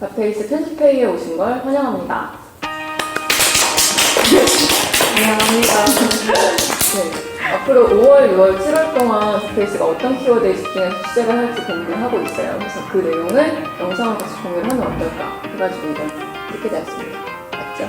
닷페이스 편집회의에 오신 걸 환영합니다. 환영합니다. 네, 앞으로 5월, 6월, 7월 동안 닷페이스가 어떤 키워드에 집중해서 시작을 할지 고민을 하고 있어요. 그래서 그 내용을 영상을 같이 공유를 하면 어떨까 해가지고 이걸 듣게 되었습니다. 맞죠?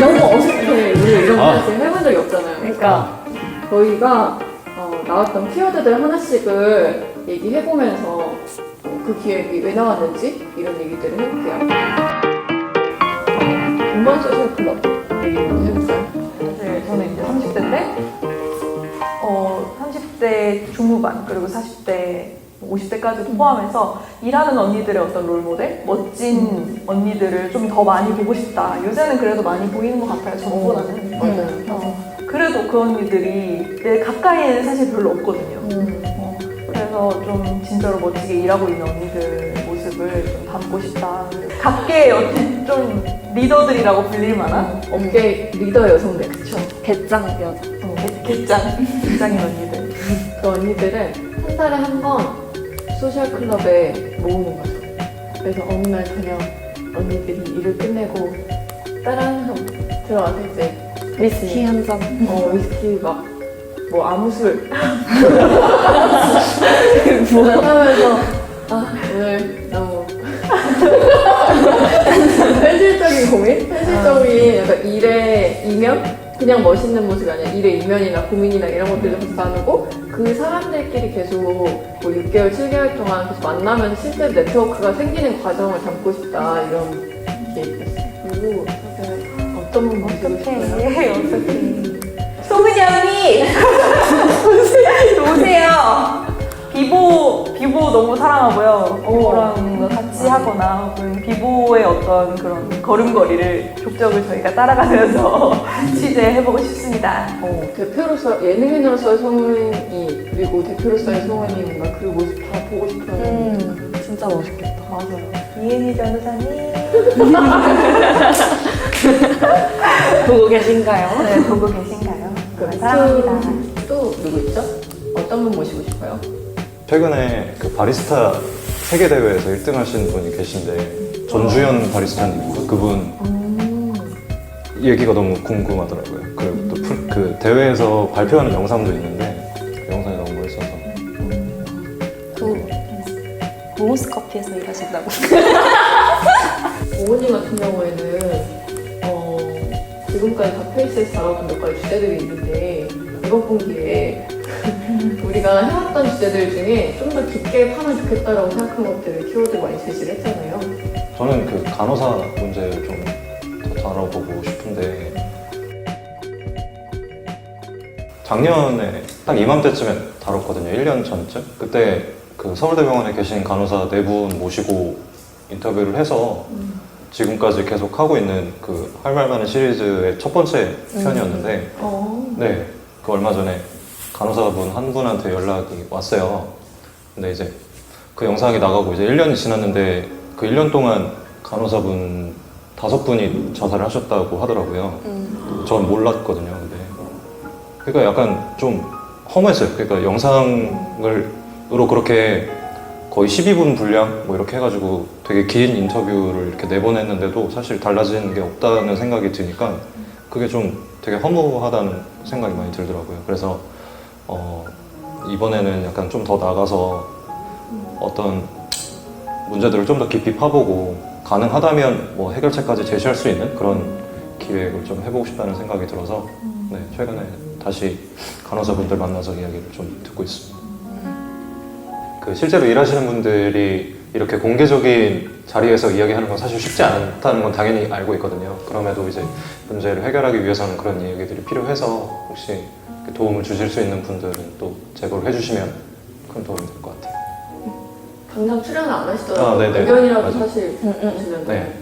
너무 어색해. 우리 이런 거 사실 해본 적이 없잖아요. 그러니까 저희가 나왔던 키워드들 하나씩을 얘기해보면서 그 기획이 왜 나왔는지 이런 얘기들을 해볼게요. 공무원 소셜 클럽 얘기 한번 해볼까요? 사실 저는 이제 30대인데 30대 중후반 그리고 40대 50대까지도 포함해서 일하는 언니들의 어떤 롤모델, 멋진 언니들을 좀 더 많이 보고 싶다. 요새는 그래도 많이 보이는 것 같아요. 전보다는. 맞아요. 그래도 그 언니들이 내 가까이에는 사실 별로 없거든요. 그래서 좀 진짜로 멋지게 일하고 있는 언니들 모습을 좀 담고 싶다. 각계의 어떤 좀 리더들이라고 불릴 만한 업계 리더 여성들, 그쵸? 배짱 여자. 개짱인 언니들. 그 언니들은 한 달에 한 번 소셜클럽에 모으는 거죠. 그래서 어느 날 그냥 언니들이 일을 끝내고 따랑 들어와서 이제 위스키 한 잔. 위스키 막 뭐 아무술 하면서 오늘 너무 현실적인 고민? 현실적인 약간 일의 이면? 그냥 멋있는 모습이 아니라 일의 이면이나 고민이나 이런 것들을 같이 나누고 그 사람들끼리 계속 뭐 6개월, 7개월 동안 계속 만나면서 실제 네트워크가 생기는 과정을 담고 싶다 이런 계획이었어요. 그리고 어떤 분 모시고 싶어요? 어떡해. 송은이 언니! 오세요! 비보 너무 사랑하고요. 비보랑 같이 하거나 혹은 비보의 어떤 그런 걸음걸이를 족적을 저희가 따라가면서 취재해보고 싶습니다. 대표로서 예능인으로서의 송은이 그리고 대표로서의 송은이 뭔가 그 모습 다 보고 싶어요. 진짜 멋있겠다. 맞아요. 이은희 변호사님. 보고 계신가요? 네, 보고 계신가요? 그 사랑합니다. 또 누구 있죠? 어떤 분 모시고 싶어요? 최근에 그 바리스타 세계 대회에서 1등 하신 분이 계신데 전주현 바리스타님 그분 얘기가 너무 궁금하더라고요. 그리고 또 그 대회에서 발표하는 영상도 있는데 그 영상이 너무 멋있어서 모모스 커피에서 일하신다고. 오은이 같은 경우에는 지금까지 닷페이스에서 다뤄본 몇 가지 주제들이 있는데 이번 분기에 우리가 해왔던 주제들 중에 좀 더 깊게 파면 좋겠다라고 생각한 것들을 키워드 많이 제시를 했잖아요. 저는 그 간호사 문제를 좀 더 다뤄보고 싶은데 작년에 딱 이맘때쯤에 다뤘거든요. 1년 전쯤? 그때 그 서울대병원에 계신 간호사 4분 모시고 인터뷰를 해서 지금까지 계속 하고 있는 그 할 말 많은 시리즈의 첫 번째 편이었는데 네, 그 얼마 전에 간호사분 한 분한테 연락이 왔어요. 근데 이제 그 영상이 나가고 이제 1년이 지났는데 그 1년 동안 간호사분 5분이 자살을 하셨다고 하더라고요. 전 몰랐거든요. 근데 그러니까 약간 좀 허무했어요. 그러니까 영상으로 그렇게 거의 12분 분량 뭐 이렇게 해가지고 되게 긴 인터뷰를 이렇게 내보냈는데도 사실 달라지는 게 없다는 생각이 드니까 그게 좀 되게 허무하다는 생각이 많이 들더라고요. 그래서 이번에는 약간 좀 더 나가서 어떤 문제들을 좀 더 깊이 파보고 가능하다면 뭐 해결책까지 제시할 수 있는 그런 기획을 좀 해보고 싶다는 생각이 들어서 네, 최근에 다시 간호사분들 만나서 이야기를 좀 듣고 있습니다. 그 실제로 일하시는 분들이 이렇게 공개적인 자리에서 이야기하는 건 사실 쉽지 않다는 건 당연히 알고 있거든요. 그럼에도 이제 문제를 해결하기 위해서는 그런 이야기들이 필요해서 혹시 도움을 주실 수 있는 분들은 또 제보를 해주시면 큰 도움이 될 것 같아요. 당장 출연을 안 하시더라고요. 네네. 의견이라도 맞아. 사실 주시면 네.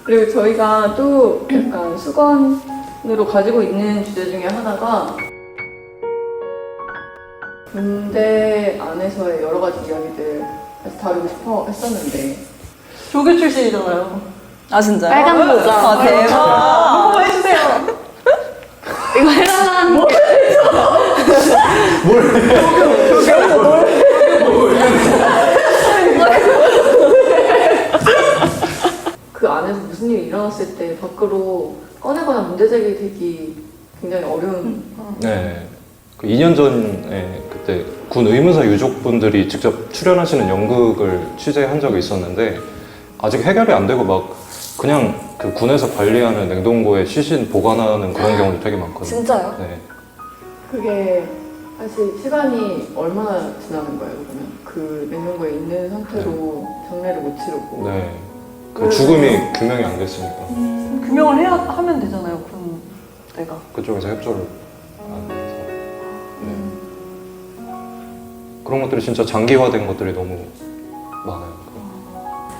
그리고 저희가 또 약간 수건으로 가지고 있는 주제 중에 하나가 군대 안에서의 여러 가지 이야기들 다루고 싶어 했었는데 조교 출신이잖아요. 아 진짜요? 빨간 모자. 아 대박. 한번 해주세요. 이거 해달라는 게. 조교 문제 제기되기 굉장히 어려운 네. 그 2년 전에 그때 군 의문사 유족분들이 직접 출연하시는 연극을 취재한 적이 있었는데 아직 해결이 안 되고 막 그냥 그 군에서 관리하는 냉동고에 시신 보관하는 그런 경우도 되게 많거든요. 진짜요? 네. 그게 사실 시간이 얼마나 지나는 거예요, 그러면? 그 냉동고에 있는 상태로 장례를 못 치르고. 네. 그 죽음이 규명이 안 됐으니까 규명을 하면 되잖아요, 그럼 내가. 그쪽에서 협조를 안 해서. 네. 그런 것들이 진짜 장기화된 것들이 너무 많아요.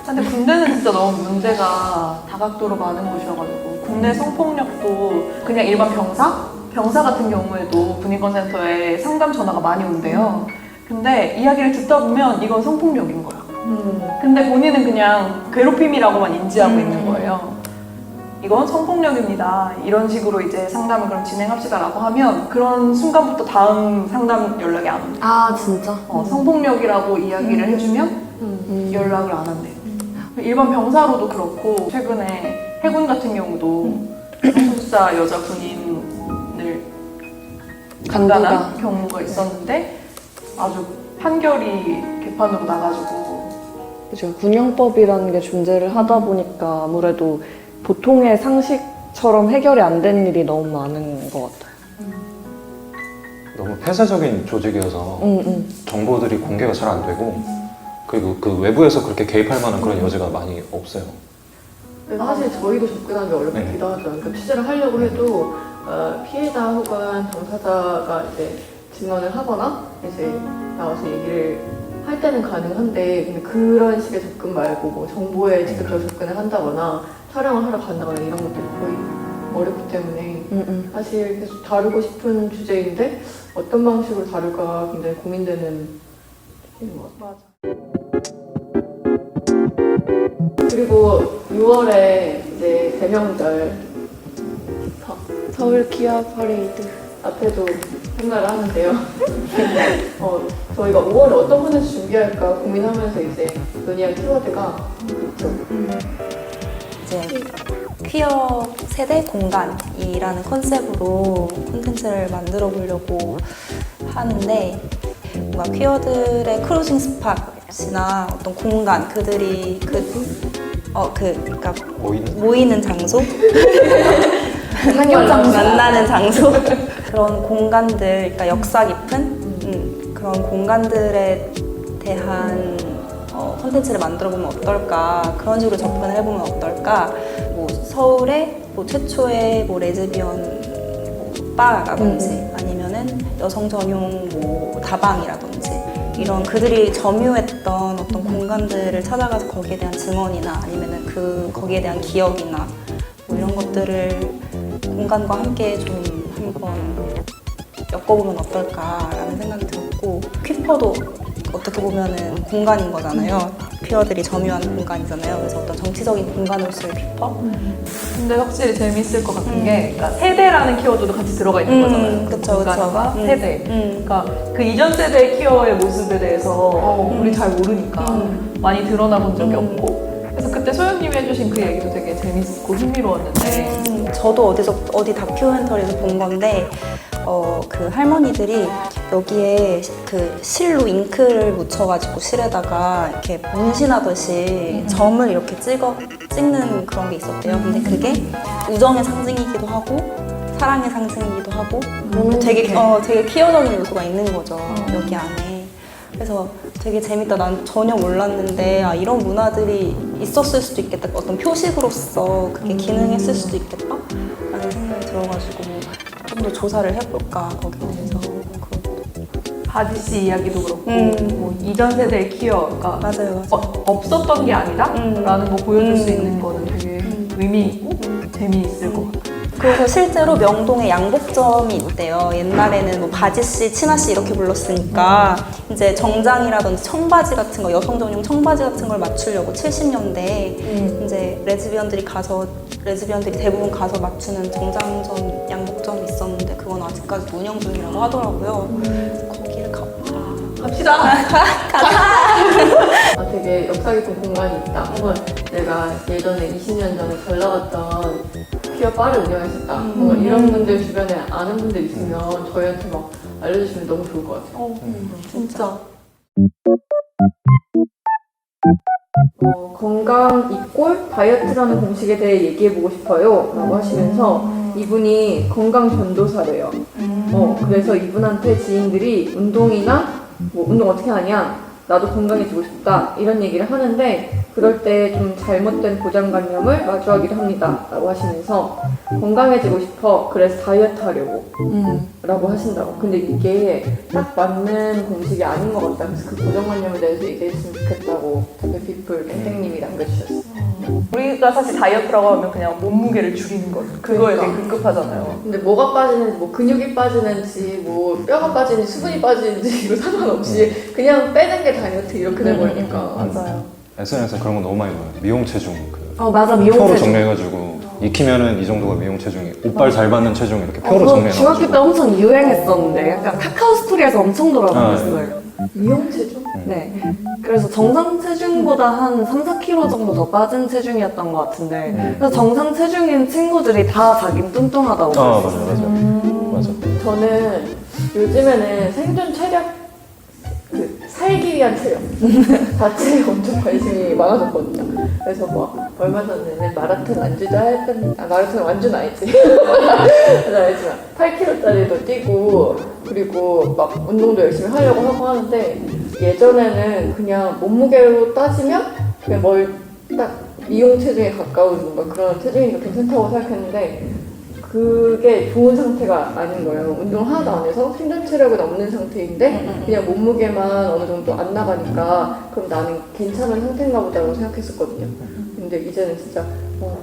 근데 군대는 진짜 너무 문제가 다각도로 많은 곳이어가지고 군대 성폭력도 그냥 일반 병사 같은 경우에도 군인권센터에 상담 전화가 많이 온대요. 근데 이야기를 듣다 보면 이건 성폭력인 거야. 근데 본인은 그냥 괴롭힘이라고만 인지하고 있는 거예요. 이건 성폭력입니다. 이런 식으로 이제 상담을 그럼 진행합시다라고 하면 그런 순간부터 다음 상담 연락이 안 온대. 아 진짜? 성폭력이라고 이야기를 해주면 연락을 안 한대. 일반 병사로도 그렇고 최근에 해군 같은 경우도 성소수자 여자 군인을 강간한 간부가. 경우가 있었는데 아주 판결이 개판으로 나가지고 그죠. 군형법이라는 게 존재를 하다 보니까 아무래도 보통의 상식처럼 해결이 안 되는 일이 너무 많은 것 같아요. 너무 폐쇄적인 조직이어서 정보들이 공개가 잘 안 되고 그리고 그 외부에서 그렇게 개입할 만한 그런 여지가 많이 없어요. 근데 사실 저희도 접근하기 어렵기도 하죠. 그러니까 취재를 하려고 해도 피해자 혹은 당사자가 이제 증언을 하거나 이제 나와서 얘기를 할 때는 가능한데 근데 그런 식의 접근 말고 뭐 정보에 직접적으로 접근을 한다거나 촬영을 하러 간다거나 이런 것들이 거의 어렵기 때문에 사실 계속 다루고 싶은 주제인데 어떤 방식으로 다룰까 굉장히 고민되는 것 같아요. 그리고 6월에 이제 대명절 서울 기아 퍼레이드. 앞에도 생각을 하는데요. 저희가 5월에 어떤 콘텐츠 준비할까 고민하면서 이제 논의한 키워드가 있죠. 이제 퀴어 세대 공간이라는 컨셉으로 콘텐츠를 만들어 보려고 하는데 뭔가 퀴어들의 크루징 스팟이나 어떤 공간 그들이 그러니까 모이는 장소 만나는 장소 그런 공간들 그러니까 역사 깊은 그런 공간들에 대한 콘텐츠를 만들어 보면 어떨까 그런 식으로 접근을 해보면 어떨까 뭐 서울의 뭐 최초의 뭐 레즈비언 뭐 바라든지 아니면은 여성 전용 뭐 다방이라든지 이런 그들이 점유했던 어떤 공간들을 찾아가서 거기에 대한 증언이나 아니면은 거기에 대한 기억이나 뭐 이런 것들을 공간과 함께 좀 한번 엮어보면 어떨까라는 생각이 들었고 퀴퍼도 어떻게 보면은 공간인 거잖아요. 퀴어들이 점유하는 공간이잖아요. 그래서 어떤 정치적인 공간으로서의 퀴퍼? 근데 확실히 재밌을 것 같은 게 그러니까 세대라는 키워드도 같이 들어가 있는 거잖아요. 그쵸, 공간과 그쵸. 세대. 그러니까 그 이전 세대의 퀴어의 모습에 대해서 우리 잘 모르니까 많이 드러나 본 적이 없고 그래서 그때 소연님이 해주신 그 얘기도 되게 재밌고 흥미로웠는데 저도 어디 다큐멘터리에서 본 건데 그 할머니들이 여기에 그 실로 잉크를 묻혀가지고 실에다가 이렇게 문신하듯이 점을 이렇게 찍는 그런 게 있었대요. 근데 그게 우정의 상징이기도 하고 사랑의 상징이기도 하고 되게 퀴어적인 요소가 있는 거죠. 여기 안에. 그래서 되게 재밌다. 난 전혀 몰랐는데 이런 문화들이 있었을 수도 있겠다. 어떤 표식으로서 그게 기능했을 수도 있겠다. 라는 생각이 들어가지고 좀 더 조사를 해볼까 거기에 대해서. 바지 씨 이야기도 그렇고 뭐 이전 세대의 퀴어가 맞아요. 없었던 게 아니다? 라는 거 보여줄 수 있는 거는 되게 의미 있고 재미있을 것 같아요. 그래서 실제로 명동에 양복점이 있대요. 옛날에는 뭐 바지씨, 치마씨 이렇게 불렀으니까 이제 정장이라든지 청바지 같은 거, 여성 전용 청바지 같은 걸 맞추려고 70년대에 이제 레즈비언들이 대부분 가서 맞추는 정장점, 양복점이 있었는데 그건 아직까지도 운영 중이라고 하더라고요. 그래서 거기를 가보자. 갑시다. 되게 역사 깊은 공간이 있다. 혹은 내가 예전에 20년 전에 잘 나갔던 다이어트와 바를 운영했었다. 뭔가 이런 분들 주변에 아는 분들 있으면 저희한테 막 알려주시면 너무 좋을 것 같아요. 진짜. 건강 이꼴 다이어트라는 공식에 대해 얘기해보고 싶어요 라고 하시면서 이분이 건강 전도사래요. 그래서 이분한테 지인들이 운동이나 뭐 운동 어떻게 하냐, 나도 건강해지고 싶다 이런 얘기를 하는데 그럴 때 좀 잘못된 고정관념을 마주하기도 합니다 라고 하시면서 건강해지고 싶어 그래서 다이어트 하려고 라고 하신다고. 근데 이게 딱 맞는 공식이 아닌 것 같다. 그래서 그 고정관념에 대해서 얘기했으면 좋겠다고 더베피플 땡땡님이 남겨주셨어요. 우리가 사실 다이어트라고 하면 그냥 몸무게를 줄이는 것 그거에 되게 그러니까. 급급하잖아요. 근데 뭐가 빠지는지, 뭐 근육이 빠지는지, 뭐 뼈가 빠지는지, 수분이 빠지는지 이거 상관없이 그냥 빼는 게 다이어트 이렇게 돼버리니까. 맞아요. SNS에 그런 거 너무 많이 봐요. 미용 체중 맞아, 표로 미용체. 정리해가지고 익히면은 이 정도가 미용 체중이, 옷발 잘 받는 체중 이렇게 표로 중학교 때 정리해가지고. 엄청 유행했었는데 약간 카카오 스토리에서 엄청 돌아다녔어요. 미용 체중? 네. 그래서 정상 체중보다 한 3, 4kg 정도 더 빠진 체중이었던 것 같은데 그래서 정상 체중인 친구들이 다 자기는 뚱뚱하다고 맞아 그랬어요. 맞아. 저는 요즘에는 생존 체력, 그 살기 위한 체력 자체에 엄청 관심이 많아졌거든요. 그래서 뭐 얼마 전에는 마라톤 완주자 했던, 마라톤 완주는 아니지. 알지만 8km짜리도 뛰고 그리고 막 운동도 열심히 하려고 하고 하는데 예전에는 그냥 몸무게로 따지면 그냥 뭘 딱 미용 체중에 가까운 뭔가 그런 체중이니까 괜찮다고 생각했는데 그게 좋은 상태가 아닌 거예요. 운동 하나도 안 해서 생존 체력은 없는 상태인데 그냥 몸무게만 어느 정도 안 나가니까 그럼 나는 괜찮은 상태인가 보다라고 생각했었거든요. 근데 이제는 진짜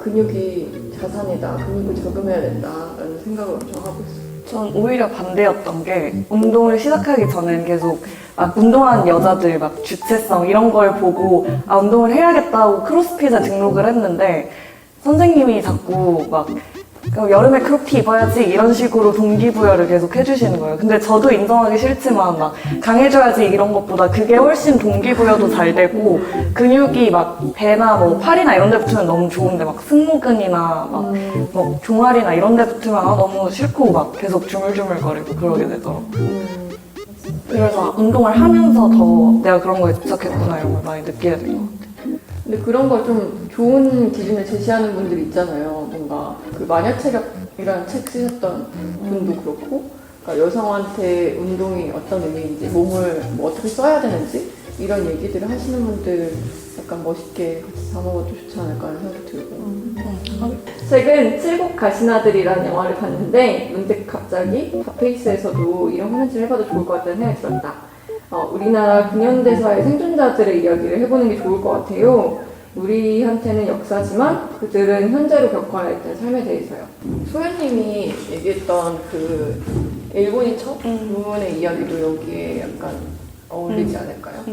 근육이 자산이다, 근육을 저금해야 된다라는 생각을 엄청 하고 있어요. 전 오히려 반대였던 게 운동을 시작하기 전엔 계속 막 운동하는 여자들 막 주체성 이런 걸 보고 운동을 해야겠다고 크로스핏에 등록을 했는데 선생님이 자꾸 막 여름에 크롭티 입어야지 이런 식으로 동기부여를 계속 해주시는 거예요. 근데 저도 인정하기 싫지만 막 강해져야지 이런 것보다 그게 훨씬 동기부여도 잘 되고 근육이 막 배나 뭐 팔이나 이런 데 붙으면 너무 좋은데 막 승모근이나 막 뭐 종아리나 이런 데 붙으면 너무 싫고 막 계속 주물주물거리고 그러게 되더라고요. 그래서 운동을 하면서 더 내가 그런 거에 집착했구나 이런 걸 많이 느끼게 된 것 같아요. 근데 그런 걸 좀 좋은 기준을 제시하는 분들이 있잖아요. 뭔가 그 마녀체력이라는 책 쓰셨던 분도 그렇고, 그러니까 여성한테 운동이 어떤 의미인지, 몸을 뭐 어떻게 써야 되는지 이런 얘기들을 하시는 분들 약간 멋있게 같이 담아봐도 좋지 않을까 하는 생각이 들고. 최근 칠곡 가시나들이라는 영화를 봤는데 문득 갑자기 핫페이스에서도 이런 콘텐츠를 해봐도 좋을 것 같다는 생각이 들었다. 우리나라 근현대사의 생존자들의 이야기를 해보는 게 좋을 것 같아요. 우리한테는 역사지만 그들은 현재로 겪어야 했던 삶에 대해서요. 소연님이 얘기했던 그 일본인 척 부분의 이야기도 여기에 약간 어울리지 않을까요?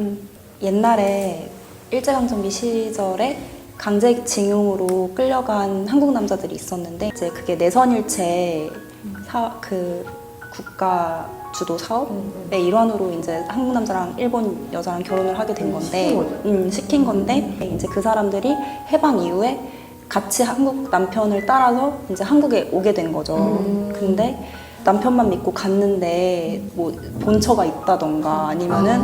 옛날에 일제강점기 시절에 강제징용으로 끌려간 한국 남자들이 있었는데 이제 그게 내선일체 그 국가 주도 사업의 일환으로 이제 한국 남자랑 일본 여자랑 결혼을 하게 된 건데 시킨 건데 이제 그 사람들이 해방 이후에 같이 한국 남편을 따라서 이제 한국에 오게 된 거죠. 근데 남편만 믿고 갔는데 뭐 본처가 있다던가 아니면은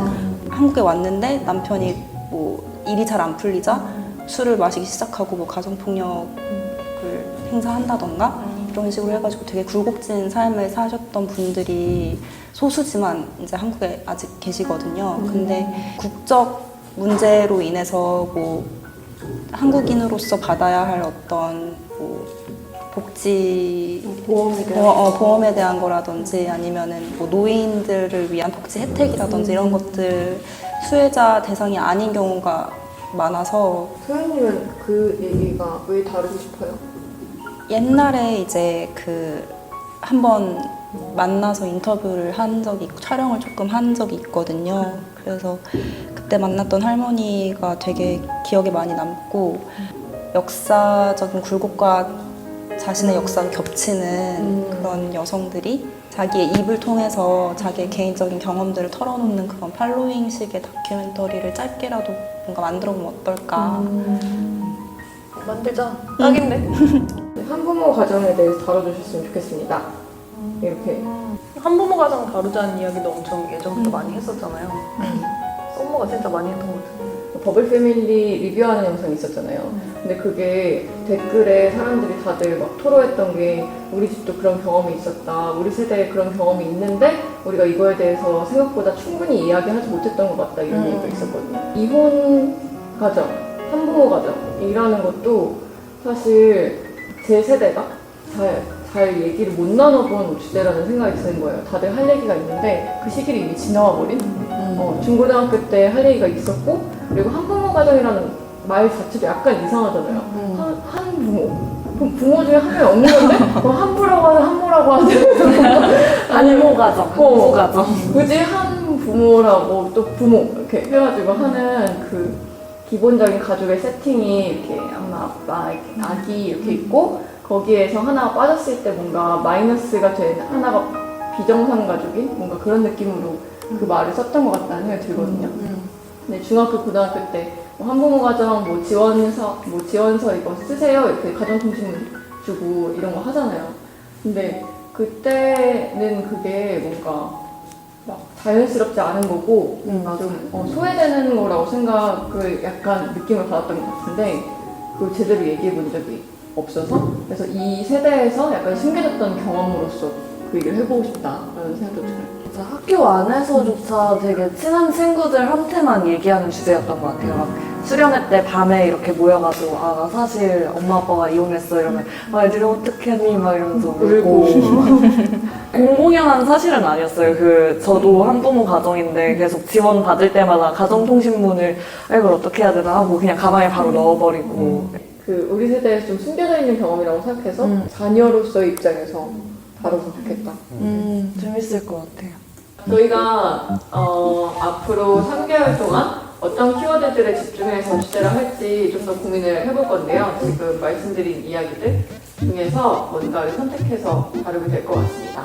한국에 왔는데 남편이 뭐 일이 잘 안 풀리자 술을 마시기 시작하고 뭐 가정폭력을 행사한다던가 이런 식으로 해가지고 되게 굴곡진 삶을 사셨던 분들이 소수지만 이제 한국에 아직 계시거든요. 근데 국적 문제로 인해서 뭐 한국인으로서 받아야 할 어떤 뭐 복지 보험에 대한 거라든지 아니면은 뭐 노인들을 위한 복지 혜택이라든지 이런 것들 수혜자 대상이 아닌 경우가 많아서. 소연님은 그 얘기가 왜 다루고 싶어요? 옛날에 이제 그 한번 만나서 인터뷰를 한 적이 있고 촬영을 조금 한 적이 있거든요. 그래서 그때 만났던 할머니가 되게 기억에 많이 남고 역사적인 굴곡과 자신의 역사가 겹치는 그런 여성들이 자기의 입을 통해서 자기의 개인적인 경험들을 털어놓는 그런 팔로잉식의 다큐멘터리를 짧게라도 뭔가 만들어보면 어떨까. 만들자. 딱인데. 한부모 가정에 대해서 다뤄주셨으면 좋겠습니다. 이렇게. 한부모 가정 다루자는 이야기도 엄청 예전부터 많이 했었잖아요. 썸머가 진짜 많이 했던 것 같아요. 버블 패밀리 리뷰하는 영상이 있었잖아요. 근데 그게 댓글에 사람들이 다들 막 토로했던 게 우리 집도 그런 경험이 있었다. 우리 세대에 그런 경험이 있는데 우리가 이거에 대해서 생각보다 충분히 이야기하지 못했던 것 같다. 이런 얘기가 있었거든요. 이혼 가정, 한부모 가정이라는 것도 사실 제 세대가 잘 얘기를 못 나눠본 주제라는 생각이 드는 거예요. 다들 할 얘기가 있는데 그 시기를 이미 지나와 버린 중고등학교 때 할 얘기가 있었고 그리고 한부모 가정이라는 말 자체도 약간 이상하잖아요. 한 부모. 그럼 부모 중에 한 명이 없는 건데? 그럼 한부라고 하든 한모라고 하든 부모 가정, 부모 가정. 굳이 한 부모라고 또 부모 이렇게 해가지고 하는 그 기본적인 가족의 세팅이 이렇게 엄마, 아빠, 이렇게 아기 이렇게 있고 거기에서 하나가 빠졌을 때 뭔가 마이너스가 된 하나가 비정상 가족인 뭔가 그런 느낌으로 그 말을 썼던 것 같다는 생각이 들거든요. 근데 중학교, 고등학교 때 뭐 한부모 가정 뭐 지원서 이거 쓰세요 이렇게 가정통신문 주고 이런 거 하잖아요. 근데 그때는 그게 뭔가 막 자연스럽지 않은 거고 좀 소외되는 거라고 생각을 약간 느낌을 받았던 것 같은데 그걸 제대로 얘기해 본 적이 없어서 그래서 이 세대에서 약간 숨겨졌던 경험으로서 그 얘기를 해보고 싶다라는 생각도 들어요. 학교 안에서조차 되게 친한 친구들한테만 얘기하는 주제였던 것 같아요. 막 수련회 때 밤에 이렇게 모여가지고 나 사실 엄마 아빠가 이혼했어 이러면 애들이 어떡하니 막 이러면서 울고 공공연한 사실은 아니었어요. 저도 한부모 가정인데 계속 지원 받을 때마다 가정통신문을 이걸 어떻게 해야 되나 하고 그냥 가방에 바로 넣어버리고 우리 세대에서 좀 숨겨져 있는 경험이라고 생각해서 자녀로서의 입장에서 다뤄서 좋겠다. 재밌을 것 같아요. 저희가 앞으로 3개월 동안 어떤 키워드들에 집중해서 주제를 할지 좀 더 고민을 해볼 건데요. 지금 말씀드린 이야기들 중에서 뭔가를 선택해서 다루게 될 것 같습니다.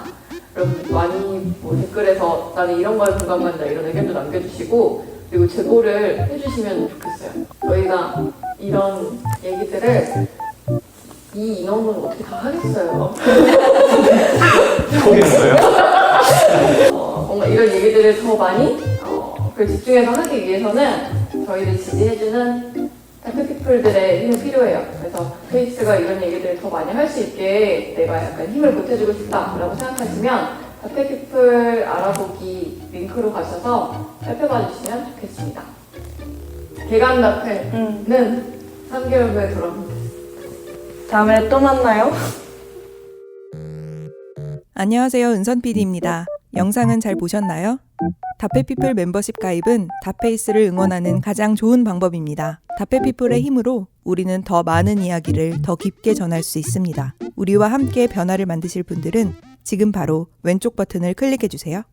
여러분 많이 댓글에서 나는 이런 거에 공감 간다 이런 의견도 남겨주시고 그리고 제보를 해주시면 좋겠어요. 저희가 이런 얘기들을 이 인원은 어떻게 다 하겠어요. 포기했어요? 뭔가 이런 얘기들을 더 많이 집중해서 하기 위해서는 저희를 지지해주는 대표피플들의 힘이 필요해요. 그래서 페이스가 이런 얘기들을 더 많이 할 수 있게 내가 약간 힘을 보태주고 싶다라고 생각하시면 대표피플 알아보기 링크로 가셔서 살펴봐 주시면 좋겠습니다. 개간 답회는 3개월 후에 돌아옵니다. 다음에 또 만나요. 안녕하세요. 은선 PD입니다. 영상은 잘 보셨나요? 다페피플 멤버십 가입은 다페이스를 응원하는 가장 좋은 방법입니다. 다페피플의 힘으로 우리는 더 많은 이야기를 더 깊게 전할 수 있습니다. 우리와 함께 변화를 만드실 분들은 지금 바로 왼쪽 버튼을 클릭해주세요.